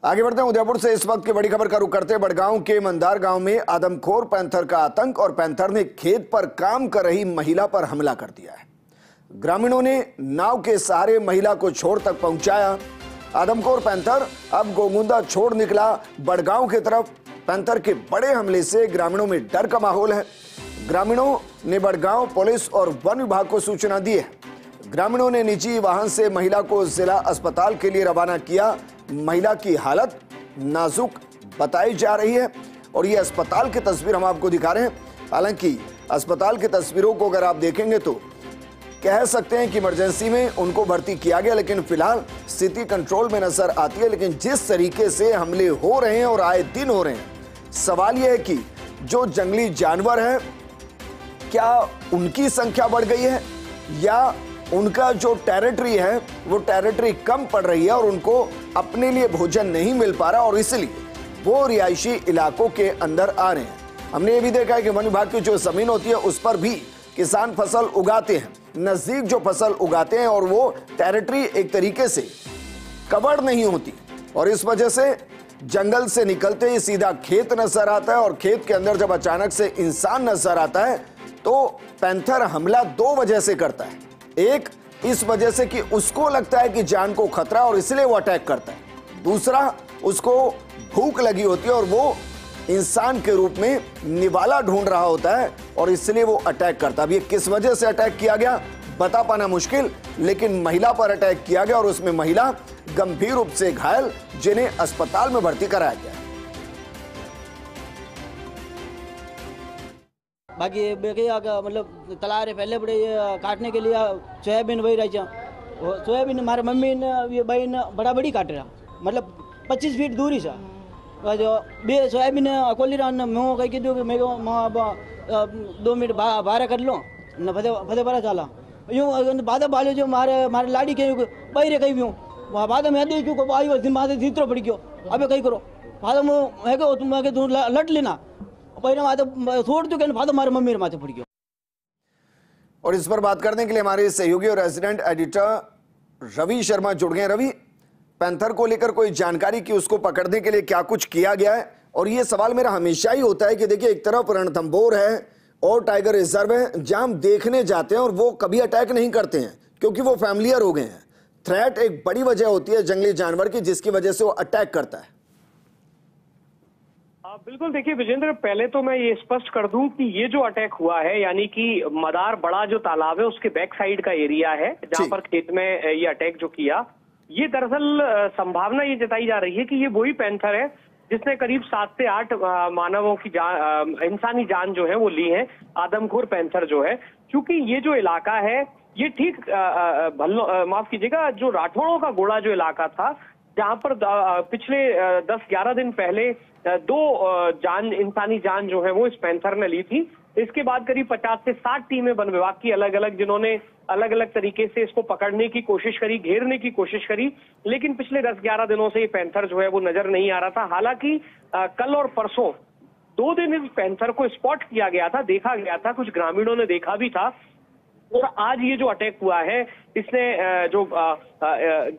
आगे बढ़ते हैं। उदयपुर से इस वक्त की बड़ी खबर का रुख करते हैं। बड़गांव के मंदार गांव में आदमखोर पैंथर का आतंक और पैंथर ने खेत पर काम कर रही महिला पर हमला कर दिया है। ग्रामीणों ने नाव के सहारे महिला को छोर तक पहुंचाया। आदमखोर पैंथर अब गोगुंदा छोड़ निकला बड़गांव की तरफ। पैंथर के बड़े हमले से ग्रामीणों में डर का माहौल है। ग्रामीणों ने बड़गांव पुलिस और वन विभाग को सूचना दी है। ग्रामीणों ने निजी वाहन से महिला को जिला अस्पताल के लिए रवाना किया। महिला की हालत नाजुक बताई जा रही है और ये अस्पताल की तस्वीर हम आपको दिखा रहे हैं। हालांकि अस्पताल की तस्वीरों को अगर आप देखेंगे तो कह सकते हैं कि इमरजेंसी में उनको भर्ती किया गया, लेकिन फिलहाल स्थिति कंट्रोल में नजर आती है। लेकिन जिस तरीके से हमले हो रहे हैं और आए दिन हो रहे हैं, सवाल यह है कि जो जंगली जानवर है क्या उनकी संख्या बढ़ गई है या उनका जो टेरिटरी है वो टेरिटरी कम पड़ रही है और उनको अपने लिए भोजन नहीं मिल पा रहा और इसलिए वो रिहायशी इलाकों के अंदर आ रहे हैं। हमने ये भी देखा है कि वन विभाग की जो जमीन होती है उस पर भी किसान फसल उगाते हैं, नजदीक जो फसल उगाते हैं और वो टेरिटरी एक तरीके से कवर्ड नहीं होती और इस वजह से जंगल से निकलते ही सीधा खेत नजर आता है और खेत के अंदर जब अचानक से इंसान नजर आता है तो पैंथर हमला दो वजह से करता है। एक, इस वजह से कि उसको लगता है कि जान को खतरा और इसलिए वो अटैक करता है। दूसरा, उसको भूख लगी होती है और वो इंसान के रूप में निवाला ढूंढ रहा होता है और इसलिए वो अटैक करता है। अब ये किस वजह से अटैक किया गया बता पाना मुश्किल, लेकिन महिला पर अटैक किया गया और उसमें महिला गंभीर रूप से घायल, जिन्हें अस्पताल में भर्ती कराया गया। बाकी मतलब तलारे पहले बड़े काटने के लिए सोयाबीन वही रही सोयाबीन हमारे मम्मी ने ये बहन बड़ा बड़ी काट रहा, मतलब 25 फीट दूरी से जो बे सोयाबीन अकोली रहा मैं कही कीधु कि मैं 2 मिनट बाहर कर लो न फते बरा चला यूँ बाद बालो जो मारे लाड़ी के बहरे कही भी वहाँ बाद में दे क्यों आयु माथे जीतरो पड़ गयो अबे कही करो बाद में है तुम लट लेना और इस पर बात करने के लिए हमारे सहयोगी और रेजिडेंट एडिटर रवि शर्मा जुड़ गए। रवि, पैंथर को लेकर कोई जानकारी कि उसको पकड़ने के लिए क्या कुछ किया गया है? और ये सवाल मेरा हमेशा ही होता है कि देखिए, एक तरफ रणथंभौर है और टाइगर रिजर्व है जहां हम देखने जाते हैं और वो कभी अटैक नहीं करते हैं क्योंकि वो फैमिलियर हो गए हैं। थ्रेट एक बड़ी वजह होती है जंगली जानवर की जिसकी वजह से वो अटैक करता है। बिल्कुल, देखिए विजेंद्र, पहले तो मैं ये स्पष्ट कर दूं कि ये जो अटैक हुआ है यानी कि मदार बड़ा जो तालाब है उसके बैक साइड का एरिया है जहां पर खेत में ये अटैक जो किया, ये दरअसल संभावना ये जताई जा रही है कि ये वही पैंथर है जिसने करीब 7 से 8 मानवों की जान, इंसानी जान जो है वो ली है। आदमखोर पैंथर जो है, क्योंकि ये जो इलाका है ये ठीक माफ कीजिएगा, जो राठौड़ों का गोड़ा जो इलाका था जहां पर पिछले 10-11 दिन पहले 2 इंसानी जान जो है वो इस पैंथर ने ली थी। इसके बाद करीब 50 से 60 टीमें वन विभाग की अलग अलग, जिन्होंने अलग अलग तरीके से इसको पकड़ने की कोशिश करी, घेरने की कोशिश करी, लेकिन पिछले 10-11 दिनों से ये पैंथर जो है वो नजर नहीं आ रहा था। हालांकि कल और परसों 2 दिन इस पैंथर को स्पॉट किया गया था, देखा गया था, कुछ ग्रामीणों ने देखा भी था और आज ये जो अटैक हुआ है इसने जो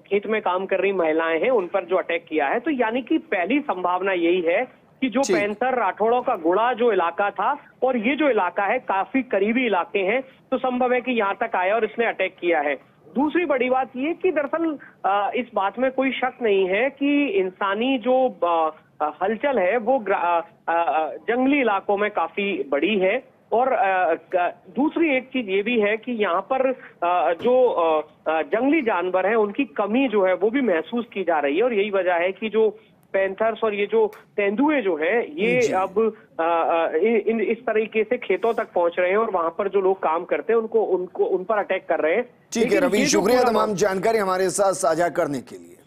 खेत में काम कर रही महिलाएं हैं उन पर जो अटैक किया है, तो यानी कि पहली संभावना यही है कि जो पैंथर राठौड़ों का गुड़ा जो इलाका था और ये जो इलाका है काफी करीबी इलाके हैं, तो संभव है कि यहाँ तक आया और इसने अटैक किया है। दूसरी बड़ी बात ये कि दरअसल इस बात में कोई शक नहीं है कि इंसानी जो हलचल है वो जंगली इलाकों में काफी बड़ी है और दूसरी एक चीज ये भी है कि यहाँ पर जो जंगली जानवर हैं उनकी कमी जो है वो भी महसूस की जा रही है और यही वजह है कि जो पैंथर्स और ये जो तेंदुए जो है ये अब इस तरीके से खेतों तक पहुंच रहे हैं और वहां पर जो लोग काम करते हैं उन पर अटैक कर रहे हैं। ठीक है रवि, शुक्रिया तमाम जानकारी हमारे साथ साझा करने के लिए।